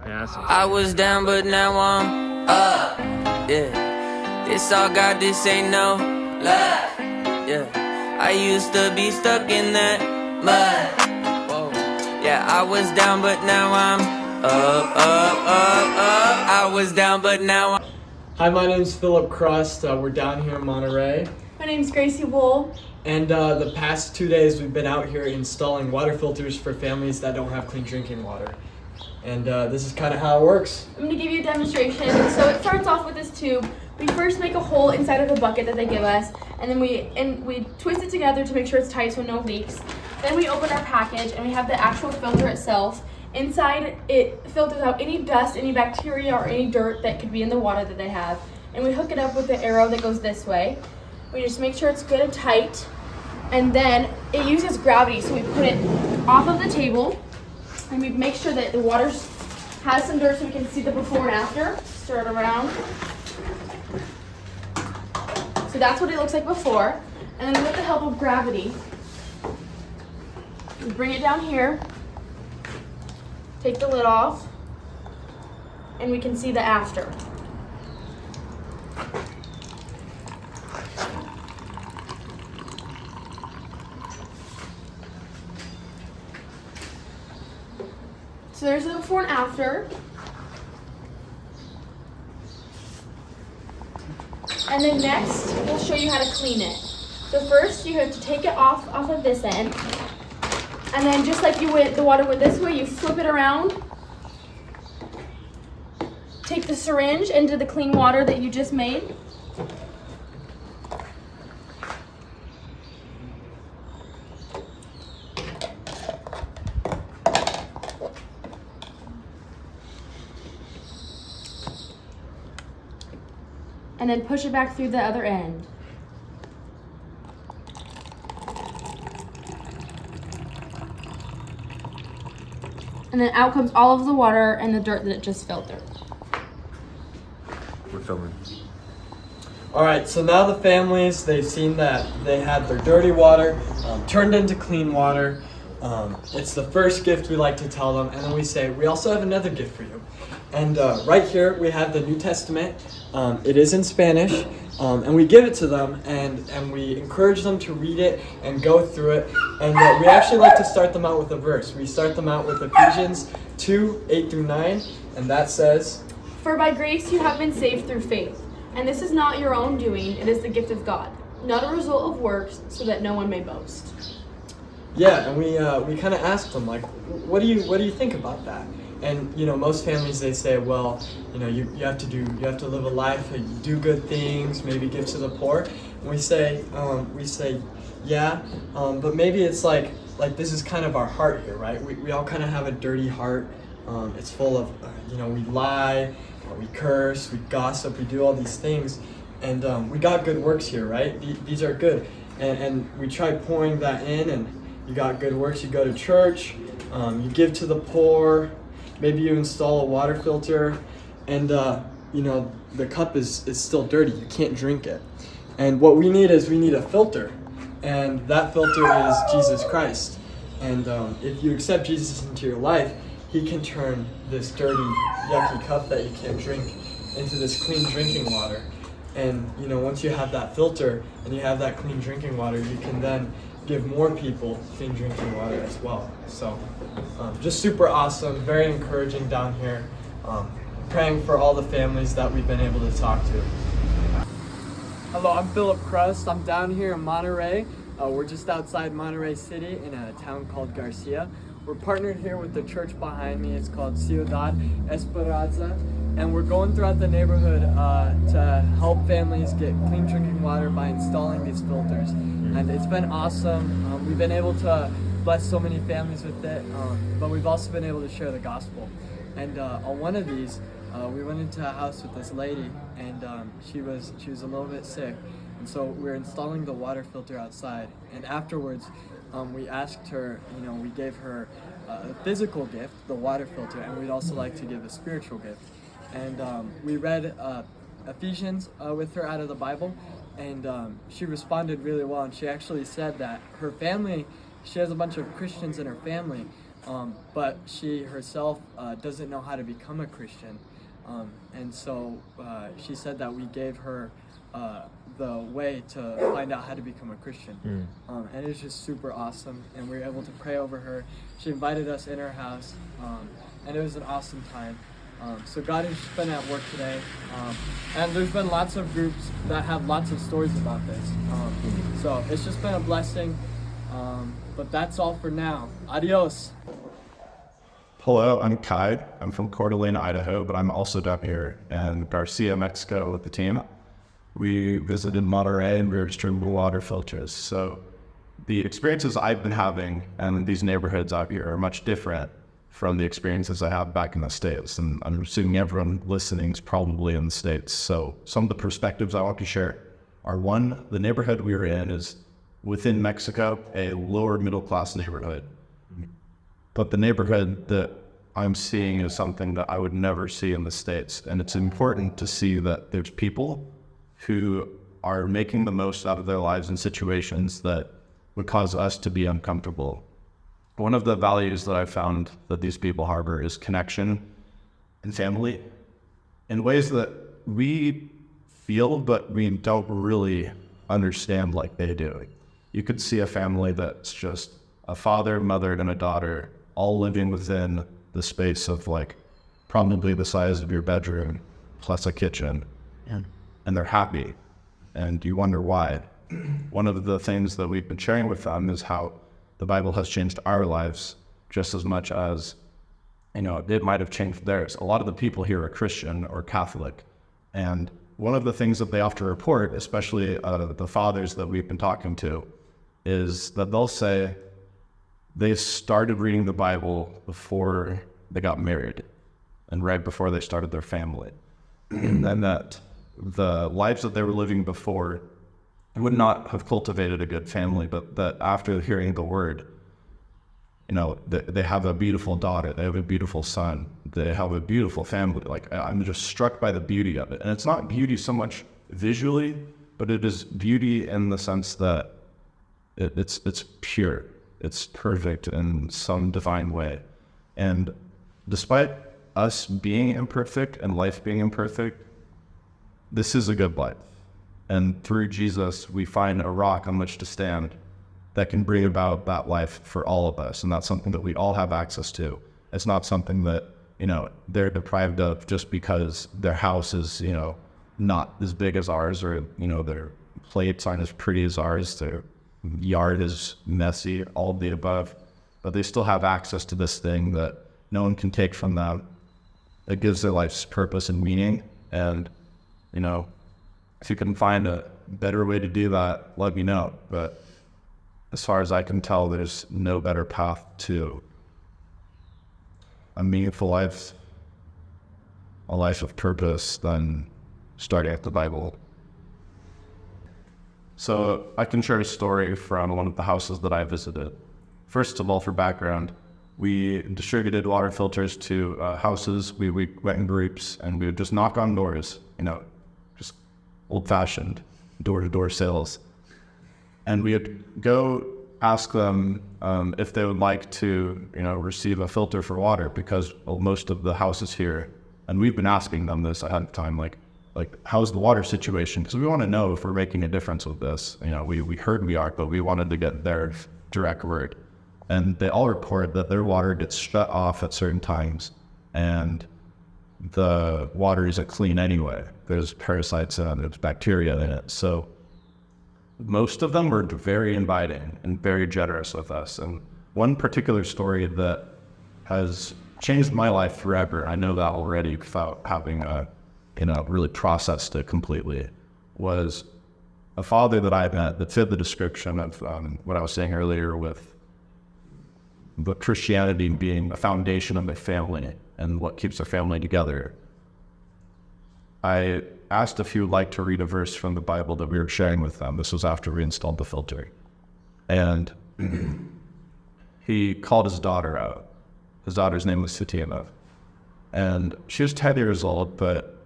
I was down, but now I'm up. Yeah, this all God, this ain't no luck. Yeah, I used to be stuck in that mud. Whoa. Yeah, I was down, but now I'm up. I was down, but now I'm. Hi, my name's Philip Crust. We're down here in Monterrey. My name's Gracie Wool. And the past 2 days we've been out here installing water filters for families that don't have clean drinking water. And this is kind of how it works. I'm going to give you a demonstration. So it starts off with this tube. We first make a hole inside of the bucket that they give us, and then we twist it together to make sure it's tight so no leaks. Then we open our package and we have the actual filter itself. Inside it filters out any dust, any bacteria, or any dirt that could be in the water that they have. And we hook it up with the arrow that goes this way. We just make sure it's good and tight. And then it uses gravity, so we put it off of the table and we make sure that the water has some dirt so we can see the before and after. Stir it around. So that's what it looks like before. And then with the help of gravity, we bring it down here, take the lid off, and we can see the after. So there's the before and after. And then next, we'll show you how to clean it. So first, you have to take it off of this end. And then just like the water went this way, you flip it around. Take the syringe into the clean water that you just made. And then push it back through the other end. And then out comes all of the water and the dirt that it just filtered. We're filming. All right, so now the families, they've seen that they had their dirty water turned into clean water. It's the first gift we like to tell them, and then we say, we also have another gift for you. And right here we have the New Testament. It is in Spanish, and we give it to them, and we encourage them to read it and go through it. And we actually like to start them out with a verse. We start them out with Ephesians 2:8-9, and that says, "For by grace you have been saved through faith, and this is not your own doing, it is the gift of God, not a result of works, so that no one may boast." Yeah, and we kind of asked them, like, what do you think about that? And most families, they say, well, you have to live a life, you do good things, maybe give to the poor. And we say yeah, but maybe it's like this is kind of our heart here, right? We all kind of have a dirty heart. It's full of we lie, we curse, we gossip, we do all these things, and we got good works here, right? These are good, and we try pouring that in, and you got good works. You go to church, you give to the poor. Maybe you install a water filter, and the cup is still dirty. You can't drink it. And what we need is a filter, and that filter is Jesus Christ. And if you accept Jesus into your life, He can turn this dirty, yucky cup that you can't drink into this clean drinking water. And once you have that filter and you have that clean drinking water, you can then give more people clean drinking water as well. So just super awesome, very encouraging down here. Praying for all the families that we've been able to talk to. Hello, I'm Philip Crust. I'm down here in Monterrey. We're just outside Monterrey City in a town called Garcia. We're partnered here with the church behind me. It's called Ciudad Esperanza. And we're going throughout the neighborhood to help families get clean drinking water by installing these filters. And it's been awesome. We've been able to bless so many families with it, but we've also been able to share the gospel. And on one of these, we went into a house with this lady, and she was a little bit sick. And so we're installing the water filter outside. And afterwards, we asked her, we gave her a physical gift, the water filter, and we'd also like to give a spiritual gift. And we read Ephesians with her out of the Bible, and she responded really well. And she actually said that her family, she has a bunch of Christians in her family, but she herself doesn't know how to become a Christian. And so she said that we gave her the way to find out how to become a Christian. And it's just super awesome. And we were able to pray over her. She invited us in her house, and it was an awesome time. So God has been at work today. And there's been lots of groups that have lots of stories about this. So it's just been a blessing. But that's all for now. Adios. Hello, I'm Kai. I'm from Coeur d'Alene, Idaho, but I'm also down here in Garcia, Mexico with the team. We visited Monterrey and we were distributing water filters. So the experiences I've been having in these neighborhoods out here are much different from the experiences I have back in the States. And I'm assuming everyone listening is probably in the States. So some of the perspectives I want to share are: one, the neighborhood we were in is within Mexico, a lower middle class neighborhood. But the neighborhood that I'm seeing is something that I would never see in the States. And it's important to see that there's people who are making the most out of their lives in situations that would cause us to be uncomfortable. One of the values that I found that these people harbor is connection and family in ways that we feel, but we don't really understand like they do. You could see a family that's just a father, mother, and a daughter all living within the space of like probably the size of your bedroom plus a kitchen. Yeah. And they're happy. And you wonder why. One of the things that we've been sharing with them is how the Bible has changed our lives just as much as, it might have changed theirs. A lot of the people here are Christian or Catholic. And one of the things that they often report, especially the fathers that we've been talking to, is that they'll say they started reading the Bible before they got married and right before they started their family. And then that the lives that they were living before would not have cultivated a good family, but that after hearing the word, they have a beautiful daughter, they have a beautiful son, they have a beautiful family. Like, I'm just struck by the beauty of it. And it's not beauty so much visually, but it is beauty in the sense that it's pure. It's perfect in some divine way. And despite us being imperfect and life being imperfect, this is a good life. And through Jesus, we find a rock on which to stand that can bring about that life for all of us. And that's something that we all have access to. It's not something that, they're deprived of just because their house is, not as big as ours, or, their plates aren't as pretty as ours, their yard is messy, all of the above. But they still have access to this thing that no one can take from them. It gives their life's purpose and meaning. And, if you can find a better way to do that, let me know. But as far as I can tell, there's no better path to a meaningful life, a life of purpose, than starting at the Bible. So I can share a story from one of the houses that I visited. First of all, for background, we distributed water filters to houses. We went in groups and we would just knock on doors, just old-fashioned door-to-door sales. And we would go ask them if they would like to, receive a filter for water, because most of the houses here, and we've been asking them this ahead of time, like how's the water situation? Because we want to know if we're making a difference with this. We heard we are, but we wanted to get their direct word. And they all report that their water gets shut off at certain times, and the water isn't clean anyway. There's parasites in it, there's bacteria in it. So most of them were very inviting and very generous with us. And one particular story that has changed my life forever, I know that already without having really processed it completely, was a father that I met that fit the description of what I was saying earlier, with the Christianity being a foundation of a family and what keeps a family together. I asked if he would like to read a verse from the Bible that we were sharing with them. This was after we installed the filter. And he called his daughter out. His daughter's name was Fatima. And she was 10 years old, but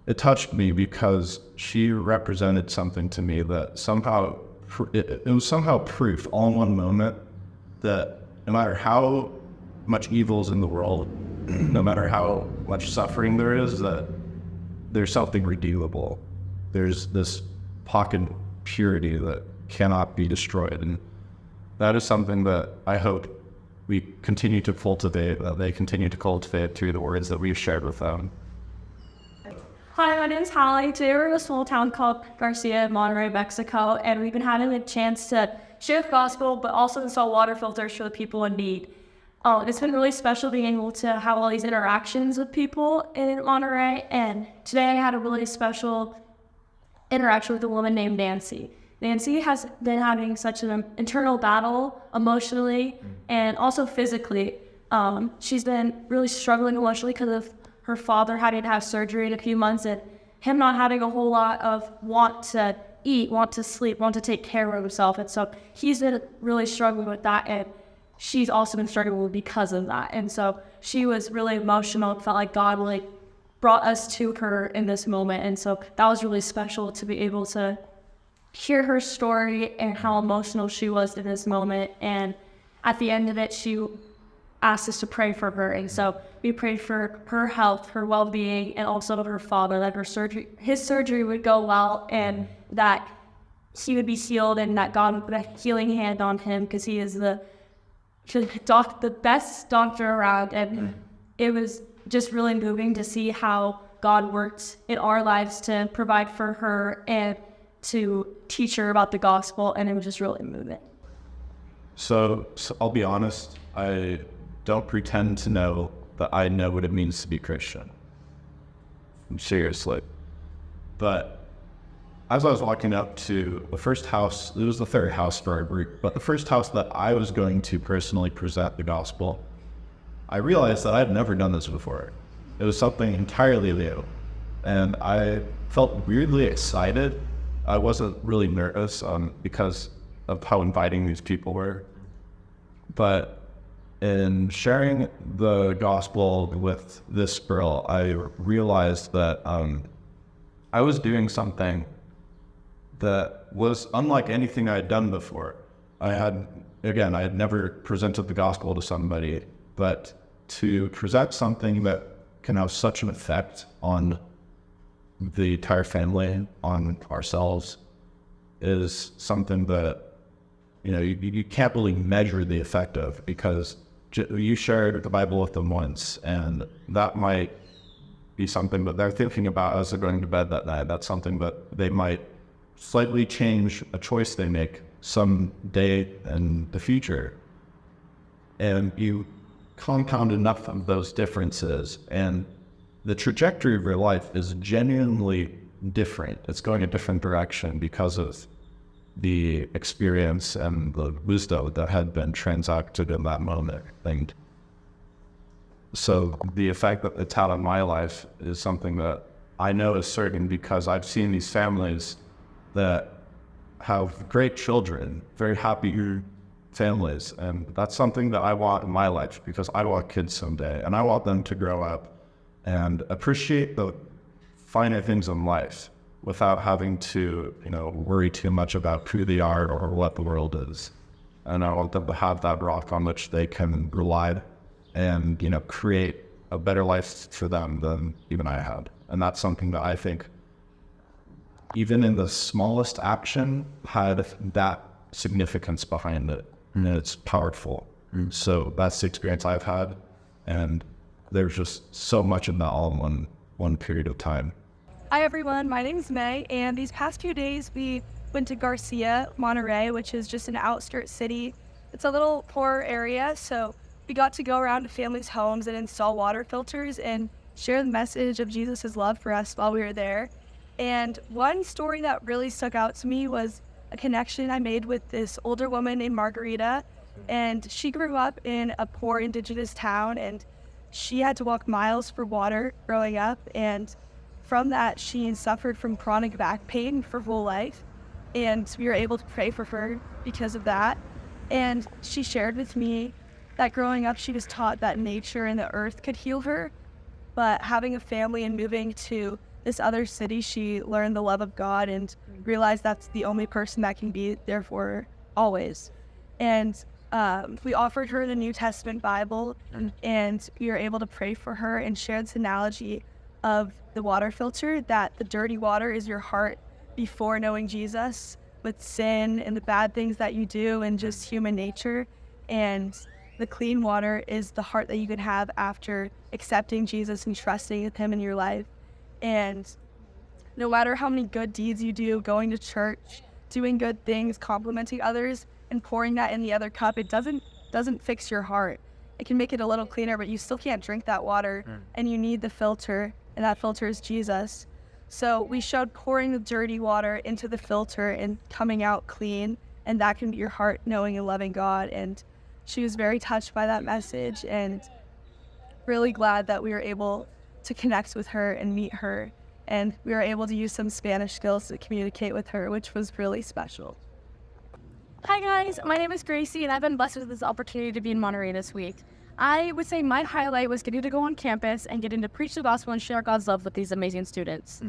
it touched me because she represented something to me that somehow, it was somehow proof all in one moment that no matter how much evil is in the world, no matter how much suffering there is, that there's something redeemable. There's this pocket purity that cannot be destroyed. And that is something that I hope we continue to cultivate, that they continue to cultivate through the words that we've shared with them. Hi, my name's Holly. Today we're in a small town called Garcia, Monterrey, Mexico, and we've been having a chance to share the gospel, but also install water filters for the people in need. It's been really special being able to have all these interactions with people in Monterrey, and today I had a really special interaction with a woman named Nancy. Nancy has been having such an internal battle emotionally and also physically. She's been really struggling emotionally because of her father having to have surgery in a few months and him not having a whole lot of want to eat, want to sleep, want to take care of himself. And so he's been really struggling with that, and she's also been struggling because of that. And so she was really emotional and felt like God really brought us to her in this moment. And so that was really special to be able to hear her story and how emotional she was in this moment. And at the end of it, she asked us to pray for her. And so we prayed for her health, her well-being, and also her father, that his surgery would go well and that he would be healed and that God would put a healing hand on him, because he is the best doctor around. And it was just really moving to see how God worked in our lives to provide for her and to teach her about the gospel, and it was just really moving. So I'll be honest, I don't pretend to know that I know what it means to be Christian. Seriously. But as I was walking up to the first house, it was the third house for our group, but the first house that I was going to personally present the gospel, I realized that I had never done this before. It was something entirely new, and I felt weirdly excited. I wasn't really nervous because of how inviting these people were. But in sharing the gospel with this girl, I realized that I was doing something that was unlike anything I had done before. I had never presented the gospel to somebody, but to present something that can have such an effect on the entire family, on ourselves, is something that, you can't really measure the effect of, because you shared the Bible with them once, and that might be something that they're thinking about as they're going to bed that night. That's something that they might slightly change a choice they make some day in the future. And you compound enough of those differences, and the trajectory of your life is genuinely different. It's going a different direction because of the experience and the wisdom that had been transacted in that moment. And so the effect that it's had on my life is something that I know is certain, because I've seen these families that have great children, very happy families. And that's something that I want in my life, because I want kids someday, and I want them to grow up and appreciate the finer things in life without having to, worry too much about who they are or what the world is. And I want them to have that rock on which they can rely and, create a better life for them than even I had. And that's something that I think, even in the smallest action, had that significance behind it. And it's powerful. So that's the experience I've had. And there's just so much of that all in one period of time. Hi everyone, my name is May, and these past few days we went to Garcia, Monterrey, which is just an outskirt city. It's a little poorer area, so we got to go around to families' homes and install water filters and share the message of Jesus' love for us while we were there. And one story that really stuck out to me was a connection I made with this older woman named Margarita, and she grew up in a poor indigenous town, and she had to walk miles for water growing up, and from that she suffered from chronic back pain for whole life, and we were able to pray for her because of that. And she shared with me that growing up she was taught that nature and the earth could heal her, but having a family and moving to this other city, she learned the love of God and realized that's the only person that can be there for her always. And We offered her the New Testament Bible, and we were able to pray for her and share this analogy of the water filter, that the dirty water is your heart before knowing Jesus, with sin and the bad things that you do and just human nature. And the clean water is the heart that you can have after accepting Jesus and trusting with him in your life. And no matter how many good deeds you do, going to church, doing good things, complimenting others, and pouring that in the other cup, it doesn't fix your heart. It can make it a little cleaner, but you still can't drink that water, and you need the filter, and that filter is Jesus. So we showed pouring the dirty water into the filter and coming out clean, and that can be your heart knowing and loving God. And she was very touched by that message, and really glad that we were able to connect with her and meet her, and we were able to use some Spanish skills to communicate with her, which was really special. Hi guys, my name is Gracie, and I've been blessed with this opportunity to be in Monterrey this week. I would say my highlight was getting to go on campus and getting to preach the gospel and share God's love with these amazing students.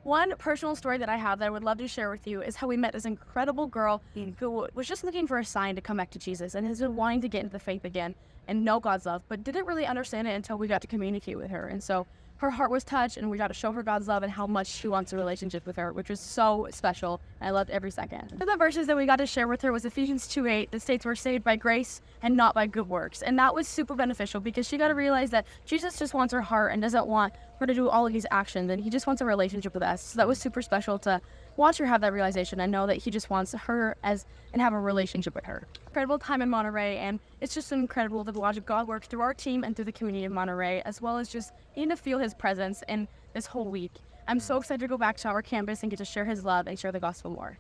One personal story that I have that I would love to share with you is how we met this incredible girl who was just looking for a sign to come back to Jesus and has been wanting to get into the faith again and know God's love, but didn't really understand it until we got to communicate with her. And so her heart was touched, and we got to show her God's love and how much she wants a relationship with her, which was so special. I loved every second. One of the verses that we got to share with her was Ephesians 2:8 that states we're saved by grace and not by good works. And that was super beneficial because she got to realize that Jesus just wants her heart and doesn't want her to do all of these actions, and he just wants a relationship with us. So that was super special to watch her have that realization and know that he just wants her and have a relationship with her. Incredible time in Monterrey, and it's just incredible to watch God work through our team and through the community of Monterrey, as well as just getting to feel his presence in this whole week. I'm so excited to go back to our campus and get to share his love and share the gospel more.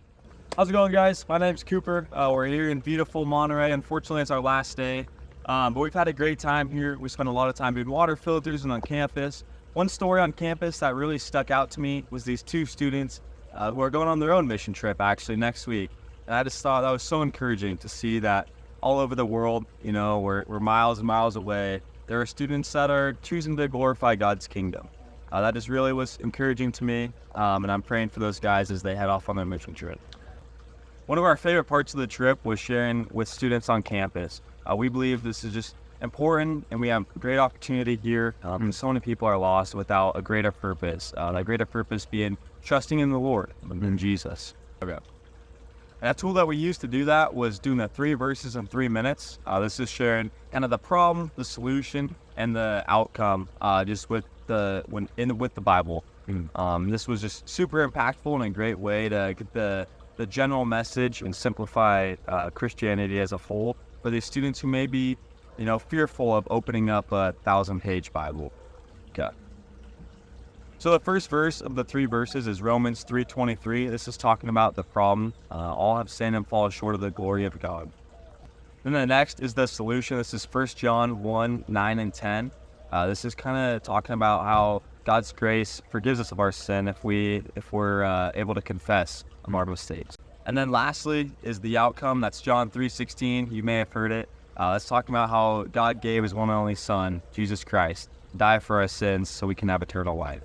How's it going, guys? My name's Cooper. We're here in beautiful Monterrey. Unfortunately, it's our last day, but we've had a great time here. We spent a lot of time doing water filters and on campus. One story on campus that really stuck out to me was these two students who are going on their own mission trip actually next week. And I just thought that was so encouraging to see that all over the world, you know, we're miles and miles away. There are students that are choosing to glorify God's kingdom. That just really was encouraging to me, and I'm praying for those guys as they head off on their mission trip. One of our favorite parts of the trip was sharing with students on campus. We believe this is just important, and we have a great opportunity here. So many people are lost without a greater purpose. That greater purpose being trusting in the Lord, in Jesus. Okay. And a tool that we used to do that was doing the 3 verses in 3 minutes. This is sharing kind of the problem, the solution, and the outcome, just with the Bible. This was just super impactful and a great way to get the general message and simplify Christianity as a whole for these students who may be, you know, fearful of opening up a 1,000-page Bible. Okay. So the first verse of the 3 verses is Romans 3:23. This is talking about the problem. All have sinned and fall short of the glory of God. Then the next is the solution. This is 1 John 1:9 and 10. This is kind of talking about how God's grace forgives us of our sin if we're able to confess of our mistakes. And then lastly is the outcome. That's John 3:16. You may have heard it. It's talking about how God gave his one and only Son, Jesus Christ, die for our sins so we can have eternal life.